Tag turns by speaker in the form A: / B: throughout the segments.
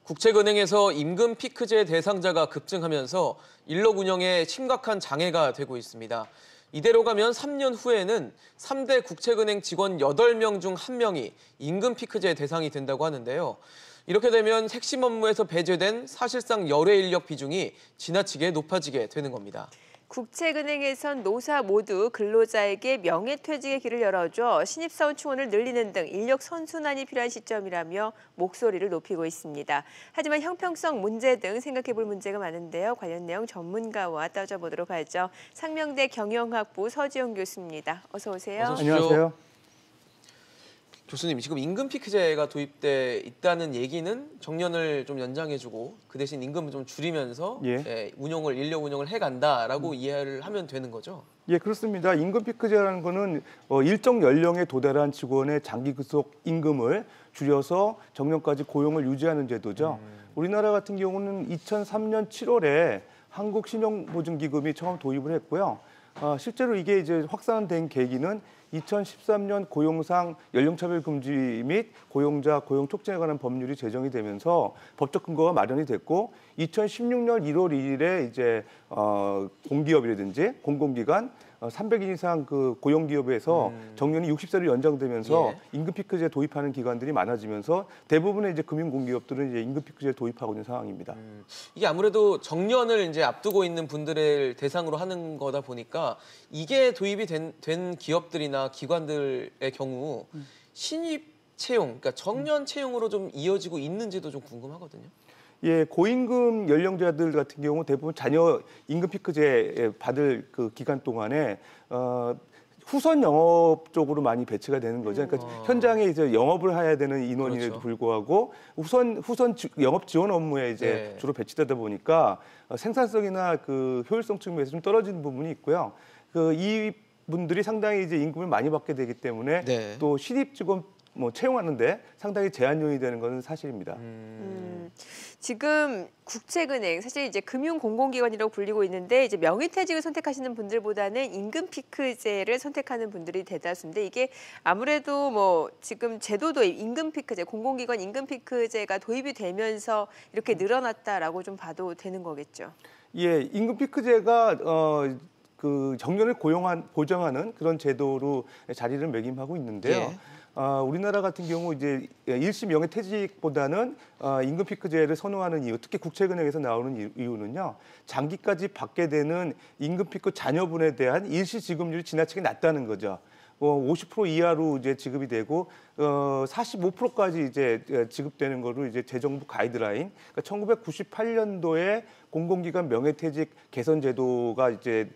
A: 국책은행에서 임금 피크제 대상자가 급증하면서 일록 운영에 심각한 장애가 되고 있습니다. 이대로 가면 3년 후에는 3대 국책은행 직원 8명 중 1명이 임금 피크제 대상이 된다고 하는데요. 이렇게 되면 핵심 업무에서 배제된 사실상 열애 인력 비중이 지나치게 높아지게 되는 겁니다.
B: 국책은행에선 노사 모두 근로자에게 명예퇴직의 길을 열어줘 신입사원 충원을 늘리는 등 인력 선순환이 필요한 시점이라며 목소리를 높이고 있습니다. 하지만 형평성 문제 등 생각해볼 문제가 많은데요. 관련 내용 전문가와 따져보도록 하죠. 상명대 경영학부 서지영 교수입니다. 어서 오세요.
A: 어서 오십시오.
C: 안녕하세요.
A: 교수님, 지금 임금 피크제가 도입돼 있다는 얘기는 정년을 좀 연장해주고 그 대신 임금을 좀 줄이면서 인력 운영을 해간다라고 이해를 하면 되는 거죠?
C: 예, 그렇습니다. 임금 피크제라는 거는 일정 연령에 도달한 직원의 장기 근속 임금을 줄여서 정년까지 고용을 유지하는 제도죠. 우리나라 같은 경우는 2003년 7월에 한국신용보증기금이 처음 도입을 했고요. 실제로 이게 이제 확산된 계기는 2013년 고용상 연령차별 금지 및 고용자 고용 촉진에 관한 법률이 제정이 되면서 법적 근거가 마련이 됐고 2016년 1월 1일에 이제 공기업이라든지 공공기관 300인 이상 그 고용기업에서 정년이 60세로 연장되면서 임금 피크제 도입하는 기관들이 많아지면서 대부분의 이제 금융공기업들은 이제 임금 피크제를 도입하고 있는 상황입니다.
A: 이게 아무래도 정년을 이제 앞두고 있는 분들을 대상으로 하는 거다 보니까 이게 도입이 된 기업들이나 기관들의 경우 신입 채용, 그러니까 정년 채용으로 좀 이어지고 있는지도 좀 궁금하거든요.
C: 예, 고임금 연령자들 같은 경우 대부분 자녀 임금 피크제 받을 그 기간 동안에 후선 영업 쪽으로 많이 배치가 되는 거죠. 그러니까 현장에 이제 영업을 해야 되는 인원임에도 불구하고 후선 영업 지원 업무에 이제 주로 배치되다 보니까 생산성이나 그 효율성 측면에서 좀 떨어지는 부분이 있고요. 이 분들이 상당히 이제 임금을 많이 받게 되기 때문에 또 신입 직원 채용하는데 상당히 제한 요인이 되는 것은 사실입니다.
B: 지금 국책은행 사실 이제 금융공공기관이라고 불리고 있는데 이제 명의퇴직을 선택하시는 분들보다는 임금 피크제를 선택하는 분들이 대다수인데 이게 아무래도 뭐 지금 제도 도입 임금 피크제 공공기관 임금 피크제가 도입이 되면서 이렇게 늘어났다라고 좀 봐도 되는 거겠죠.
C: 예, 임금 피크제가 그 정년을 보장하는 그런 제도로 자리를 매김하고 있는데요. 우리나라 같은 경우 이제 일시 명예퇴직보다는 임금 피크제를 선호하는 이유, 특히 국책은행에서 나오는 이유는요. 장기까지 받게 되는 임금 피크 자녀분에 대한 일시 지급률이 지나치게 낮다는 거죠. 50% 이하로 이제 지급이 되고 45%까지 이제 지급되는 거로 이제 재정부 가이드라인. 그러니까 1998년도에 공공기관 명예퇴직 개선 제도가 이제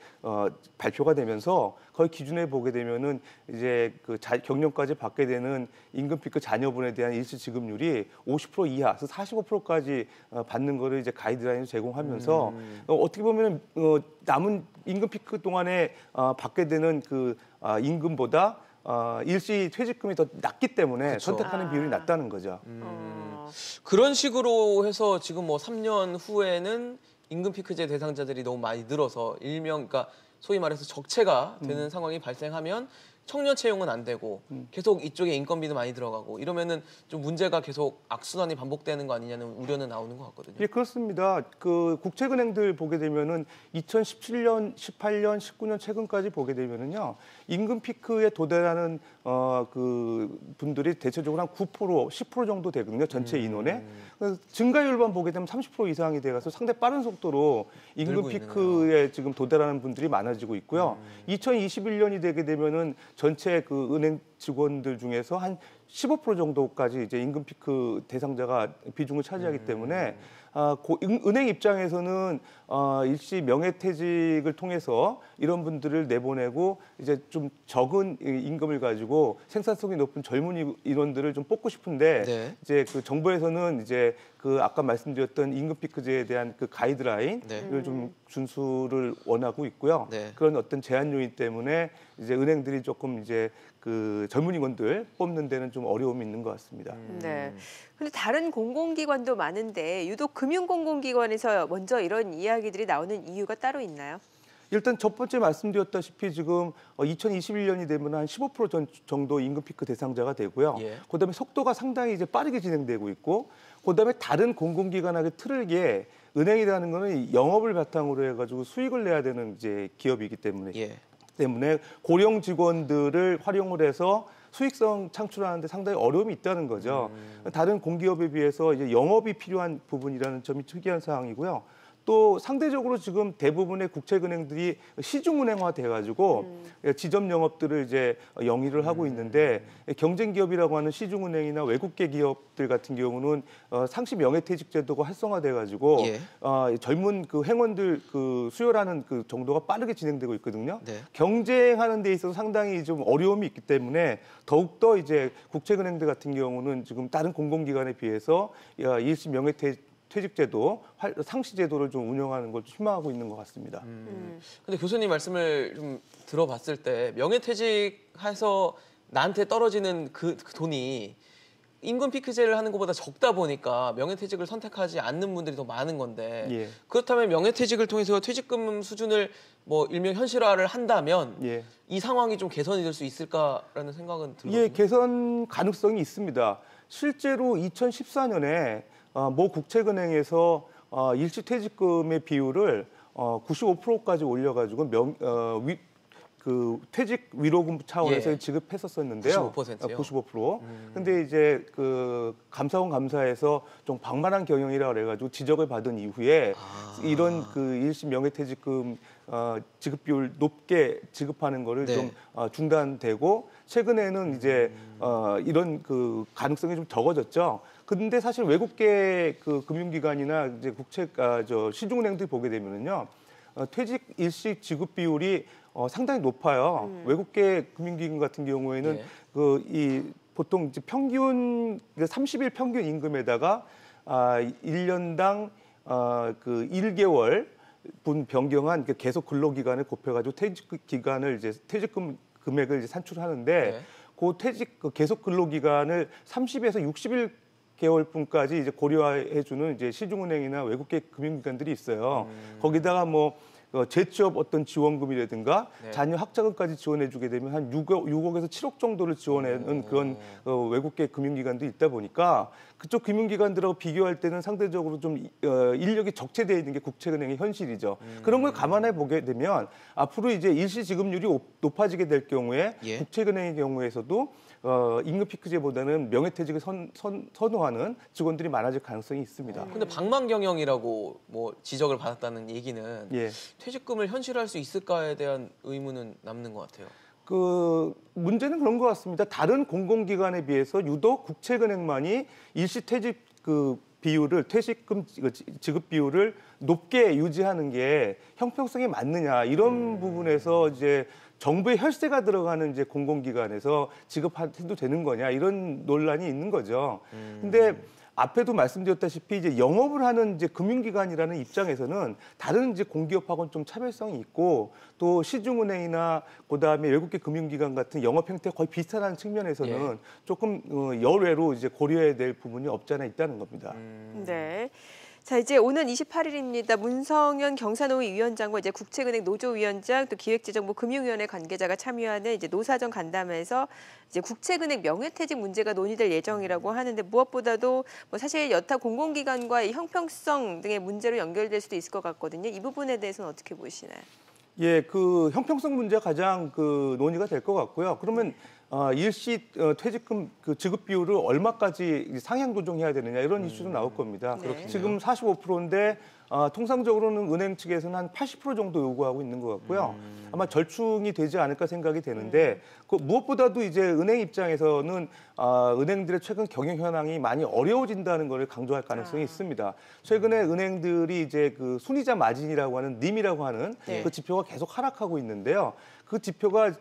C: 발표가 되면서 거의 기준에 보게 되면은 이제 그 경력까지 받게 되는 임금 피크 자녀분에 대한 일시 지급률이 50% 이하, 그래서 45%까지 받는 거를 이제 가이드라인을 제공하면서 어떻게 보면 남은 임금 피크 동안에 받게 되는 그 임금보다 일시 퇴직금이 더 낮기 때문에 선택하는 비율이 낮다는 거죠.
A: 그런 식으로 해서 지금 뭐 3년 후에는 임금 피크제 대상자들이 너무 많이 늘어서 그러니까 소위 말해서 적체가 되는 상황이 발생하면 청년 채용은 안 되고 계속 이쪽에 인건비도 많이 들어가고 이러면은 좀 문제가 계속 악순환이 반복되는 거 아니냐는 우려는 나오는 것 같거든요.
C: 예, 그렇습니다. 그 국책은행들 보게 되면은 2017년, 18년, 19년 최근까지 보게 되면은요. 임금 피크에 도달하는 그 분들이 대체적으로 한 9%, 10% 정도 되거든요. 전체 인원에. 그래서 증가율만 보게 되면 30% 이상이 돼가서 상당히 빠른 속도로 임금 피크에 지금 도달하는 분들이 많아지고 있고요. 2021년이 되게 되면은 전체 그 은행 직원들 중에서 한 15% 정도까지 이제 임금 피크 대상자가 비중을 차지하기 때문에 은행 입장에서는 일시 명예퇴직을 통해서 이런 분들을 내보내고 이제 좀 적은 임금을 가지고 생산성이 높은 젊은 인원들을 좀 뽑고 싶은데 이제 그 정부에서는 이제 그 아까 말씀드렸던 임금 피크제에 대한 그 가이드라인을 좀 준수를 원하고 있고요. 그런 어떤 제한 요인 때문에 이제 은행들이 조금 이제 그 젊은 임원들 뽑는 데는 좀 어려움이 있는 것 같습니다.
B: 네. 근데 다른 공공기관도 많은데 유독 금융공공기관에서 먼저 이런 이야기들이 나오는 이유가 따로 있나요?
C: 일단 첫 번째 말씀드렸다시피 지금 2021년이 되면 한 15% 정도 임금 피크 대상자가 되고요.
A: 예.
C: 그다음에 속도가 상당히 이제 빠르게 진행되고 있고, 그다음에 다른 공공기관하고 틀게 은행이라는 거는 영업을 바탕으로 해가지고 수익을 내야 되는 이제 기업이기 때문에
A: 예.
C: 고령 직원들을 활용을 해서 수익성 창출하는데 상당히 어려움이 있다는 거죠. 다른 공기업에 비해서 이제 영업이 필요한 부분이라는 점이 특이한 사항이고요. 또 상대적으로 지금 대부분의 국책은행들이 시중은행화 돼가지고 지점 영업들을 이제 영위를 하고 있는데, 경쟁 기업이라고 하는 시중은행이나 외국계 기업들 같은 경우는 상시 명예퇴직 제도가 활성화돼가지고
A: 예.
C: 젊은 그 행원들 그 수요라는 그 정도가 빠르게 진행되고 있거든요.
A: 네.
C: 경쟁하는 데 있어서 상당히 좀 어려움이 있기 때문에 더욱더 이제 국책은행들 같은 경우는 지금 다른 공공기관에 비해서 일시 명예퇴직제도, 상시제도를 좀 운영하는 걸 희망하고 있는 것 같습니다.
A: 근데 교수님 말씀을 좀 들어봤을 때 명예퇴직해서 나한테 떨어지는 그 돈이 임금 피크제를 하는 것보다 적다 보니까 명예퇴직을 선택하지 않는 분들이 더 많은 건데,
C: 예.
A: 그렇다면 명예퇴직을 통해서 퇴직금 수준을 뭐 일명 현실화를 한다면
C: 예.
A: 이 상황이 좀 개선이 될 수 있을까라는 생각은 들거든요.
C: 예, 개선 가능성이 있습니다. 실제로 2014년에 모 국책은행에서 일시퇴직금의 비율을 95%까지 올려가지고 퇴직 위로금 차원에서
A: 예.
C: 지급했었었는데요.
A: 95%요?
C: 95%. 근데 이제 그 감사원 감사에서 좀 방만한 경영이라 그래가지고 지적을 받은 이후에 이런 그 일시 명예퇴직금 지급 비율 높게 지급하는 거를
A: 네.
C: 좀 중단되고, 최근에는 이제 이런 그 가능성이 좀 적어졌죠. 근데 사실 외국계 그 금융기관이나 이제 시중은행들 보게 되면은요, 퇴직 일시 지급 비율이 상당히 높아요. 외국계 금융기관 같은 경우에는
A: 예.
C: 보통 이제 평균 30일 평균 임금에다가 1년당 그 1개월 분 변경한 계속 근로기간을 곱해가지고 퇴직 기간을 이제 퇴직금 금액을 이제 산출하는데,
A: 네.
C: 그 계속 근로기간을 30에서 60개월분까지 이제 고려해주는 이제 시중은행이나 외국계 금융기관들이 있어요. 거기다가 뭐 재취업 어떤 지원금이라든가
A: 네.
C: 자녀 학자금까지 지원해주게 되면 한 6억에서 7억 정도를 지원하는 그런 외국계 금융기관도 있다 보니까 그쪽 금융기관들하고 비교할 때는 상대적으로 좀 인력이 적체되어 있는 게 국책은행의 현실이죠. 그런 걸 감안해 보게 되면 앞으로 이제 일시 지급률이 높아지게 될 경우에
A: 예.
C: 국책은행의 경우에서도 임금 피크제보다는 명예퇴직을 선호하는 직원들이 많아질 가능성이 있습니다.
A: 근데 방만 경영이라고 뭐 지적을 받았다는 얘기는
C: 예.
A: 퇴직금을 현실화할 수 있을까에 대한 의문은 남는 것 같아요.
C: 그 문제는 그런 것 같습니다. 다른 공공기관에 비해서 유독 국책은행만이 일시퇴직 그 비율을 퇴직금 지급 비율을 높게 유지하는 게 형평성에 맞느냐, 이런 부분에서 이제 정부의 혈세가 들어가는 이제 공공기관에서 지급해도 되는 거냐, 이런 논란이 있는 거죠. 근데 앞에도 말씀드렸다시피 이제 영업을 하는 이제 금융기관이라는 입장에서는 다른 이제 공기업하고는 좀 차별성이 있고, 또 시중은행이나 그다음에 외국계 금융기관 같은 영업 형태가 거의 비슷한 측면에서는
A: 예.
C: 조금 여외로 이제 고려해야 될 부분이 없지 않아 있다는 겁니다.
B: 네. 자, 이제 오는 28일입니다. 문성현 경사노위 위원장과 이제 국책은행 노조위원장, 또 기획재정부 금융위원회 관계자가 참여하는 이제 노사정 간담회에서 이제 국책은행 명예퇴직 문제가 논의될 예정이라고 하는데, 무엇보다도 뭐 사실 여타 공공기관과의 형평성 등의 문제로 연결될 수도 있을 것 같거든요. 이 부분에 대해서는 어떻게 보시나요?
C: 예, 그 형평성 문제가 가장 그 논의가 될 것 같고요. 그러면 일시 퇴직금 그 지급 비율을 얼마까지 상향 조정해야 되느냐, 이런 이슈도 나올 겁니다.
B: 그렇겠네요.
C: 지금 45%인데 통상적으로는 은행 측에서는 한 80% 정도 요구하고 있는 것 같고요. 아마 절충이 되지 않을까 생각이 되는데, 그 무엇보다도 이제 은행 입장에서는 은행들의 최근 경영 현황이 많이 어려워진다는 것을 강조할 가능성이 있습니다. 최근에 은행들이 이제 그 순이자 마진이라고 하는 님이라고 하는
B: 네.
C: 그 지표가 계속 하락하고 있는데요. 그 지표가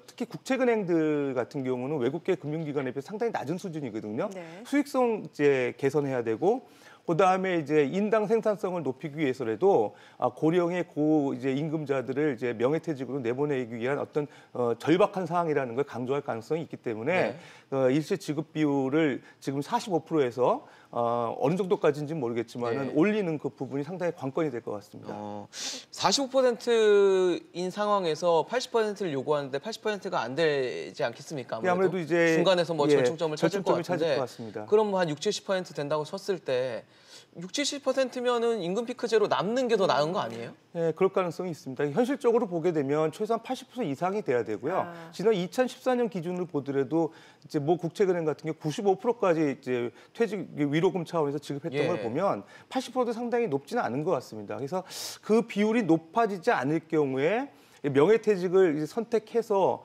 C: 특히 국책은행들 같은 경우는 외국계 금융기관에 비해 상당히 낮은 수준이거든요.
B: 네.
C: 수익성 이제 개선해야 되고, 그다음에 이제 인당 생산성을 높이기 위해서라도 고령의 이제 임금자들을 이제 명예퇴직으로 내보내기 위한 어떤 절박한 사항이라는 걸 강조할 가능성이 있기 때문에 일시 지급 비율을 지금 45%에서 어느 정도까지인지는 모르겠지만은
A: 네.
C: 올리는 그 부분이 상당히 관건이 될 것 같습니다.
A: 45%인 상황에서 80%를 요구하는데 80%가 안 되지 않겠습니까?
C: 아무래도 이제
A: 중간에서 뭐 절충점을 찾을 것 같은데
C: 같습니다.
A: 그럼 뭐 한 60-70% 된다고 쳤을 때 60-70%면은 임금 피크제로 남는 게 더 나은 거 아니에요?
C: 네, 그럴 가능성이 있습니다. 현실적으로 보게 되면 최소한 80% 이상이 돼야 되고요. 지난 2014년 기준으로 보더라도 이제 뭐 국채은행 같은 경우 95%까지 이제 퇴직 위로금 차원에서 지급했던
A: 예.
C: 걸 보면 80%도 상당히 높지는 않은 것 같습니다. 그래서 그 비율이 높아지지 않을 경우에 명예퇴직을 이제 선택해서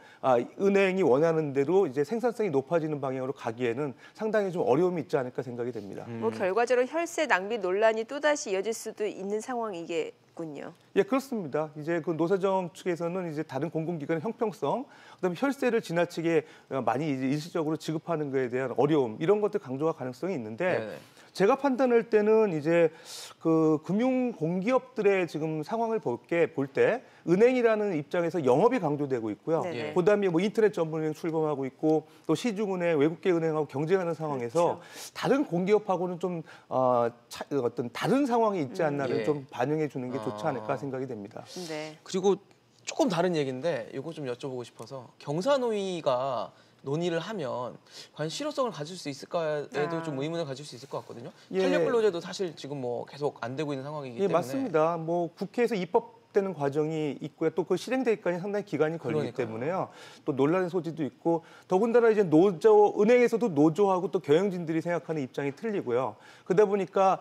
C: 은행이 원하는 대로 이제 생산성이 높아지는 방향으로 가기에는 상당히 좀 어려움이 있지 않을까 생각이 됩니다.
B: 뭐 결과적으로 혈세 낭비 논란이 또다시 이어질 수도 있는 상황이겠군요.
C: 예, 그렇습니다. 이제 그 노사정 측에서는 이제 다른 공공기관의 형평성, 그다음에 혈세를 지나치게 많이 이제 일시적으로 지급하는 것에 대한 어려움 이런 것들 강조할 가능성이 있는데.
A: 네네.
C: 제가 판단할 때는 이제 그 금융 공기업들의 지금 상황을 볼 때 은행이라는 입장에서 영업이 강조되고 있고요.
B: 네네.
C: 그다음에 뭐 인터넷 전문은행 출범하고 있고 또 시중은행, 외국계 은행하고 경쟁하는 상황에서
B: 그렇죠.
C: 다른 공기업하고는 좀 어떤 다른 상황이 있지 않나를
A: 예.
C: 좀 반영해 주는 게 좋지 않을까 생각이 됩니다.
B: 네.
A: 그리고 조금 다른 얘기인데 이거 좀 여쭤보고 싶어서 경사노위가 논의를 하면 과연 실효성을 가질 수 있을까에도 좀 의문을 가질 수 있을 것 같거든요.
C: 예.
A: 탄력근로제도 사실 지금 뭐 계속 안 되고 있는 상황이기
C: 예,
A: 때문에.
C: 맞습니다. 뭐 국회에서 입법되는 과정이 있고요. 또 그 실행되기까지 상당히 기간이 걸리기
A: 그러니까요.
C: 때문에요. 또 논란의 소지도 있고 더군다나 이제 은행에서도 노조하고 또 경영진들이 생각하는 입장이 틀리고요. 그러다 보니까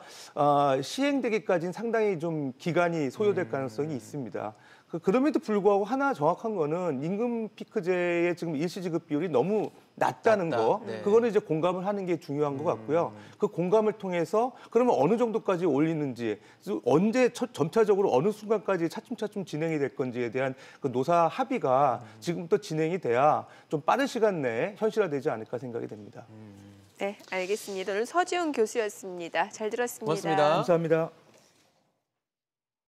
C: 시행되기까지는 상당히 좀 기간이 소요될 가능성이 있습니다. 그럼에도 불구하고 하나 정확한 거는 임금 피크제의 지금 일시지급 비율이 너무 낮다는 거,
A: 네.
C: 그거는 이제 공감을 하는 게 중요한 것 같고요. 그 공감을 통해서 그러면 어느 정도까지 올리는지, 언제 점차적으로 어느 순간까지 차츰차츰 진행이 될 건지에 대한 그 노사 합의가 지금부터 진행이 돼야 좀 빠른 시간 내에 현실화되지 않을까 생각이 됩니다.
B: 네, 알겠습니다. 오늘 서지훈 교수였습니다. 잘 들었습니다.
A: 고맙습니다.
C: 감사합니다.